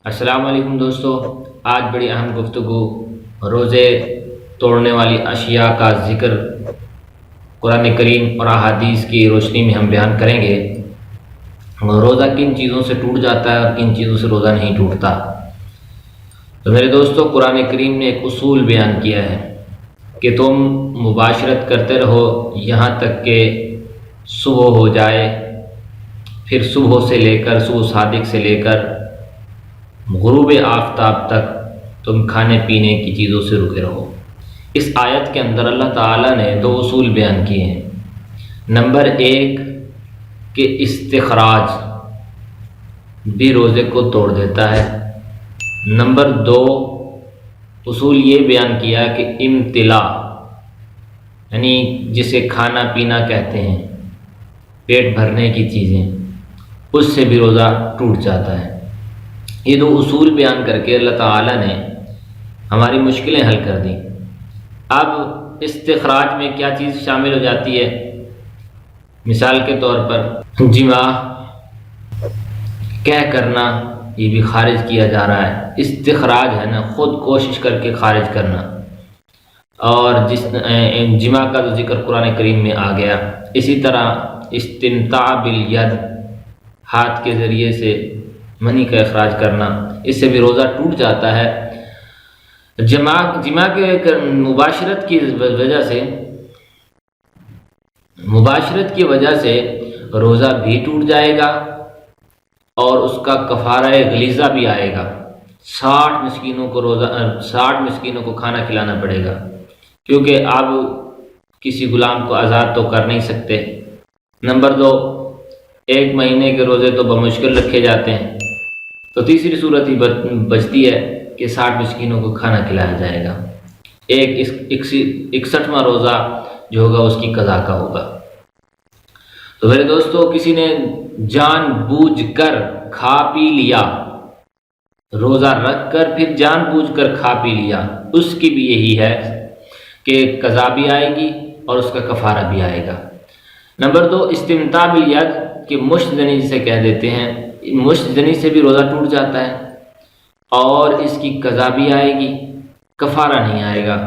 السلام علیکم دوستو، آج بڑی اہم گفتگو روزے توڑنے والی اشیاء کا ذکر قرآن کریم اور احادیث کی روشنی میں ہم بیان کریں گے۔ روزہ کن چیزوں سے ٹوٹ جاتا ہے اور کن چیزوں سے روزہ نہیں ٹوٹتا۔ تو میرے دوستو، قرآن کریم نے ایک اصول بیان کیا ہے کہ تم مباشرت کرتے رہو یہاں تک کہ صبح ہو جائے، پھر صبح صادق سے لے کر غروب آفتاب تک تم کھانے پینے کی چیزوں سے رکے رہو۔ اس آیت کے اندر اللہ تعالیٰ نے دو اصول بیان کیے ہیں۔ نمبر ایک کہ استخراج بھی روزے کو توڑ دیتا ہے۔ نمبر دو اصول یہ بیان کیا کہ امتلا، یعنی جسے کھانا پینا کہتے ہیں، پیٹ بھرنے کی چیزیں، اس سے بھی روزہ ٹوٹ جاتا ہے۔ یہ دو اصول بیان کر کے اللہ تعالیٰ نے ہماری مشکلیں حل کر دیں۔ اب استخراج میں کیا چیز شامل ہو جاتی ہے؟ مثال کے طور پر جماع کہہ کرنا، یہ بھی خارج کیا جا رہا ہے۔ استخراج ہے نا، خود کوشش کر کے خارج کرنا، اور جماع کا تو ذکر قرآن کریم میں آ گیا۔ اسی طرح استمتاع بالید، ہاتھ کے ذریعے سے منی کا اخراج کرنا، اس سے بھی روزہ ٹوٹ جاتا ہے۔ جماع کے مباشرت کی وجہ سے روزہ بھی ٹوٹ جائے گا اور اس کا کفارہ غلیظہ بھی آئے گا۔ 60 مسکینوں کو کھانا کھلانا پڑے گا، کیونکہ اب کسی غلام کو آزاد تو کر نہیں سکتے۔ نمبر دو، 1 مہینے کے روزے تو بمشکل رکھے جاتے ہیں، تو تیسری صورت ہی بچتی ہے کہ 60 مسکینوں کو کھانا کھلایا جائے گا۔ 61واں روزہ جو ہوگا اس کی قضا کا ہوگا۔ تو میرے دوستو، کسی نے جان بوجھ کر کھا پی لیا، روزہ رکھ کر پھر جان بوجھ کر کھا پی لیا، اس کی بھی یہی ہے کہ قضا بھی آئے گی اور اس کا کفارہ بھی آئے گا۔ نمبر دو، استمتاع بالید کہ مشت زنی جسے کہہ دیتے ہیں، مشت زنی سے بھی روزہ ٹوٹ جاتا ہے اور اس کی قضا بھی آئے گی، کفارہ نہیں آئے گا۔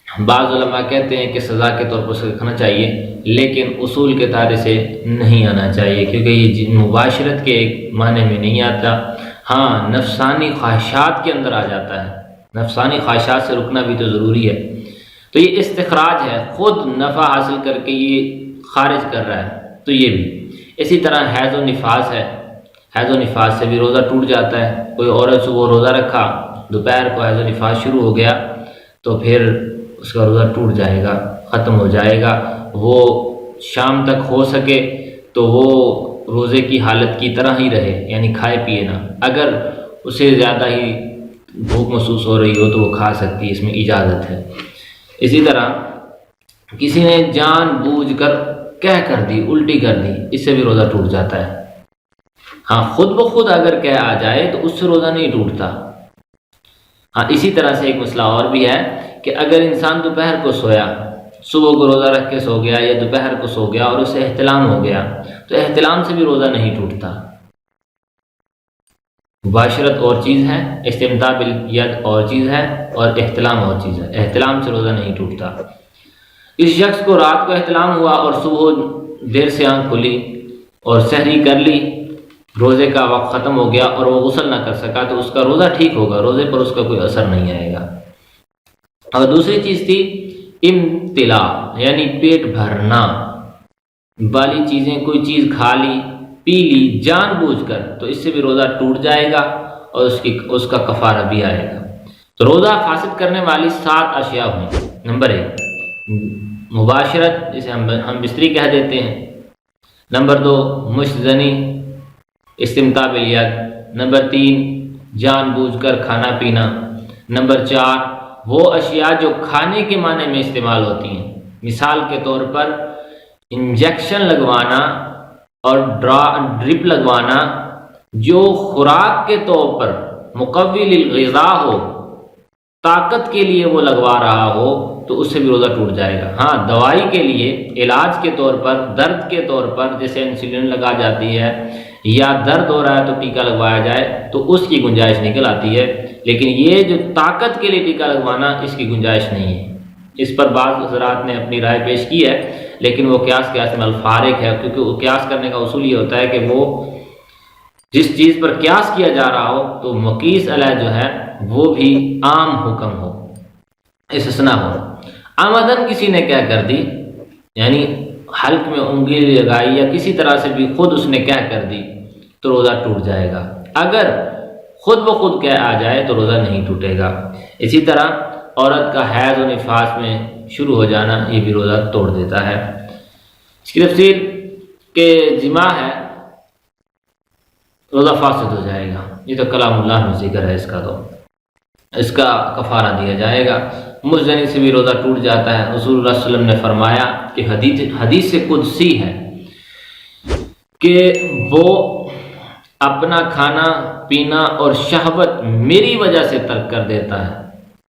بعض علماء کہتے ہیں کہ سزا کے طور پر اسے رکھنا چاہیے، لیکن اصول کے دائرے سے نہیں آنا چاہیے، کیونکہ یہ مباشرت کے ایک معنی میں نہیں آتا۔ ہاں، نفسانی خواہشات کے اندر آ جاتا ہے، نفسانی خواہشات سے رکنا بھی تو ضروری ہے۔ تو یہ استخراج ہے، خود نفع حاصل کر کے یہ خارج کر رہا ہے، تو یہ بھی۔ اسی طرح حیض و نفاس ہے، حیض و نفاس سے بھی روزہ ٹوٹ جاتا ہے۔ کوئی عورت صبح روزہ رکھا، دوپہر کو حیض و نفاس شروع ہو گیا تو پھر اس کا روزہ ٹوٹ جائے گا، ختم ہو جائے گا۔ وہ شام تک ہو سکے تو وہ روزے کی حالت کی طرح ہی رہے، یعنی کھائے پیے نہ۔ اگر اسے زیادہ ہی بھوک محسوس ہو رہی ہو تو وہ کھا سکتی ہے، اس میں اجازت ہے۔ اسی طرح کسی نے جان بوجھ کر کہہ کر دی، الٹی کر دی، اس سے بھی روزہ ٹوٹ جاتا ہے۔ ہاں، خود بخود اگر کہہ آ جائے تو اس سے روزہ نہیں ٹوٹتا۔ ہاں، اسی طرح سے ایک مسئلہ اور بھی ہے کہ اگر انسان دوپہر کو سویا، صبح کو روزہ رکھ کے سو گیا یا دوپہر کو سو گیا اور اسے احتلام ہو گیا، تو احتلام سے بھی روزہ نہیں ٹوٹتا۔ مباشرت اور چیز ہے، استمتاع بالید اور چیز ہے، اور احتلام اور چیز ہے۔ احتلام سے روزہ نہیں ٹوٹتا۔ اس شخص کو رات کو احتلام ہوا اور صبح دیر سے آنکھ کھلی اور سحری کر لی، روزے کا وقت ختم ہو گیا اور وہ غسل نہ کر سکا، تو اس کا روزہ ٹھیک ہوگا، روزے پر اس کا کوئی اثر نہیں آئے گا۔ اور دوسری چیز تھی امتلا، یعنی پیٹ بھرنا والی چیزیں، کوئی چیز کھا لی پی لی جان بوجھ کر، تو اس سے بھی روزہ ٹوٹ جائے گا اور اس کا کفارہ بھی آئے گا۔ تو روزہ فاسد کرنے والی 7 اشیاء ہوئیں۔ نمبر 1 مباشرت، جسے ہم بستری کہہ دیتے ہیں۔ نمبر 2 مشت زنی، استمتاع بالید۔ نمبر 3 جان بوجھ کر کھانا پینا۔ نمبر 4 وہ اشیاء جو کھانے کے معنی میں استعمال ہوتی ہیں، مثال کے طور پر انجیکشن لگوانا اور ڈرپ لگوانا، جو خوراک کے طور پر مقوی للغذاء ہو، طاقت کے لیے وہ لگوا رہا ہو، تو اس سے بھی روزہ ٹوٹ جائے گا۔ ہاں، دوائی کے لیے، علاج کے طور پر، درد کے طور پر، جیسے انسولین لگا جاتی ہے یا درد ہو رہا ہے تو ٹیکا لگوایا جائے تو اس کی گنجائش نکل آتی ہے، لیکن یہ جو طاقت کے لیے ٹیکا لگوانا اس کی گنجائش نہیں ہے۔ اس پر بعض حضرات نے اپنی رائے پیش کی ہے، لیکن وہ قیاس میں الفارق ہے، کیونکہ وہ قیاس کرنے کا اصول یہ ہوتا ہے کہ وہ جس چیز پر قیاس کیا جا رہا ہو تو مقیس علیہ جو ہے وہ بھی عام حکم ہو، استثناء ہو۔ آمدن کسی نے کیا کر دی، یعنی حلق میں انگلی لگائی یا کسی طرح سے بھی خود اس نے کیا کر دی تو روزہ ٹوٹ جائے گا۔ اگر خود بخود کیا آ جائے تو روزہ نہیں ٹوٹے گا۔ اسی طرح عورت کا حیض و نفاس میں شروع ہو جانا یہ بھی روزہ توڑ دیتا ہے۔ اس کی تفصیل کہ جماع ہے روزہ فاسد ہو جائے گا، یہ تو کلام اللہ میں ذکر ہے، اس کا کفارہ دیا جائے گا۔ مزدنی سے بھی روزہ ٹوٹ جاتا ہے۔ رسول اللہ صلی اللہ علیہ وسلم نے فرمایا کہ حدیث قدسی ہے کہ وہ اپنا کھانا پینا اور شہوت میری وجہ سے ترک کر دیتا ہے،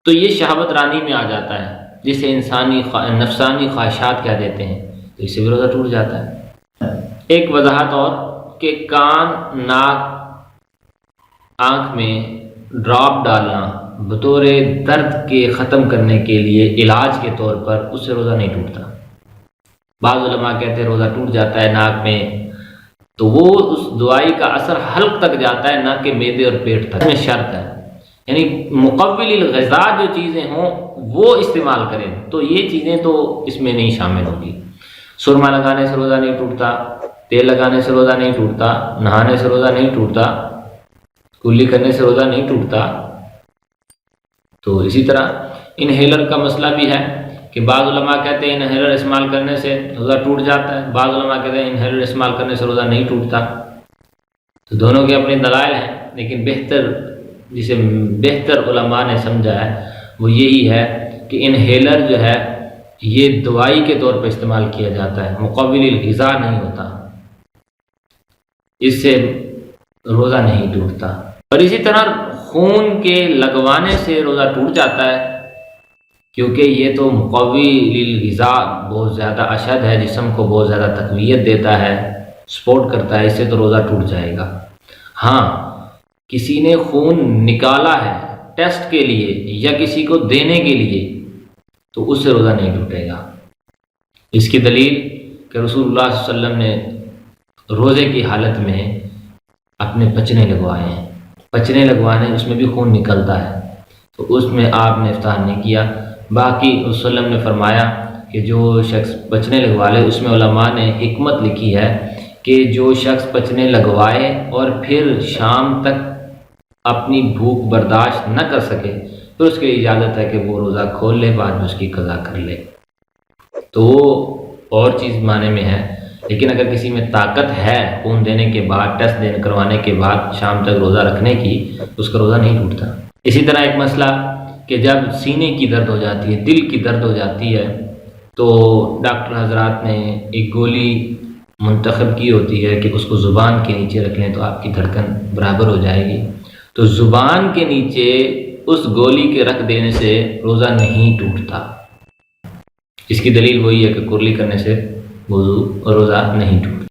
تو یہ شہوت رانی میں آ جاتا ہے جسے نفسانی خواہشات کہہ دیتے ہیں، تو اس سے بھی روزہ ٹوٹ جاتا ہے۔ ایک وضاحت اور کہ کان، ناک، آنکھ میں ڈراپ ڈالنا بطور درد کے ختم کرنے کے لیے علاج کے طور پر اس سے روزہ نہیں ٹوٹتا۔ بعض علماء کہتے ہیں روزہ ٹوٹ جاتا ہے ناک میں، تو وہ اس دوائی کا اثر حلق تک جاتا ہے، نہ کہ معدے اور پیٹ تک۔ میں شرط ہے یعنی مقوی الغذا جو چیزیں ہوں وہ استعمال کریں، تو یہ چیزیں تو اس میں نہیں شامل ہوگی۔ سرما لگانے سے روزہ نہیں ٹوٹتا، تیل لگانے سے روزہ نہیں ٹوٹتا، نہانے سے روزہ نہیں ٹوٹتا، کلی کرنے سے روزہ نہیں ٹوٹتا۔ تو اسی طرح انہیلر کا مسئلہ بھی ہے کہ بعض علماء کہتے ہیں انہیلر استعمال کرنے سے روزہ ٹوٹ جاتا ہے، بعض علماء کہتے ہیں انہیلر استعمال کرنے سے روزہ نہیں ٹوٹتا۔ تو دونوں کے اپنے دلائل ہیں، لیکن جسے بہتر علماء نے سمجھا ہے وہ یہی ہے کہ انہیلر جو ہے یہ دوائی کے طور پر استعمال کیا جاتا ہے، مقوی الغذا نہیں ہوتا، اس سے روزہ نہیں ٹوٹتا۔ اور اسی طرح خون کے لگوانے سے روزہ ٹوٹ جاتا ہے، کیونکہ یہ تو مقوی للغذا بہت زیادہ اشد ہے، جسم کو بہت زیادہ تقویت دیتا ہے، سپورٹ کرتا ہے، اس سے تو روزہ ٹوٹ جائے گا۔ ہاں کسی نے خون نکالا ہے ٹیسٹ کے لیے یا کسی کو دینے کے لیے تو اس سے روزہ نہیں ٹوٹے گا۔ اس کی دلیل کہ رسول اللہ صلی اللہ علیہ وسلم نے روزے کی حالت میں اپنے پچنے لگوائے ہیں، پچنے لگوانے اس میں بھی خون نکلتا ہے، تو اس میں آپ نے افطار نہیں کیا۔ باقی رسول اللہ صلی اللہ علیہ وسلم نے فرمایا کہ جو شخص پچنے لگوا لے، اس میں علماء نے حکمت لکھی ہے کہ جو شخص پچنے لگوائے اور پھر شام تک اپنی بھوک برداشت نہ کر سکے تو اس کے لیے اجازت ہے کہ وہ روزہ کھول لے، بعد میں اس کی قضا کر لے، تو وہ اور چیز معنی میں ہے۔ لیکن اگر کسی میں طاقت ہے خون دینے کے بعد، ٹیسٹ کروانے کے بعد شام تک روزہ رکھنے کی، اس کا روزہ نہیں ٹوٹتا۔ اسی طرح ایک مسئلہ کہ جب سینے کی درد ہو جاتی ہے، دل کی درد ہو جاتی ہے، تو ڈاکٹر حضرات نے ایک گولی منتخب کی ہوتی ہے کہ اس کو زبان کے نیچے رکھ لیں تو آپ کی دھڑکن برابر ہو جائے گی۔ تو زبان کے نیچے اس گولی کے رکھ دینے سے روزہ نہیں ٹوٹتا۔ اس کی دلیل وہی ہے کہ کرلی کرنے سے وضو اور روزہ نہیں ٹوٹتا۔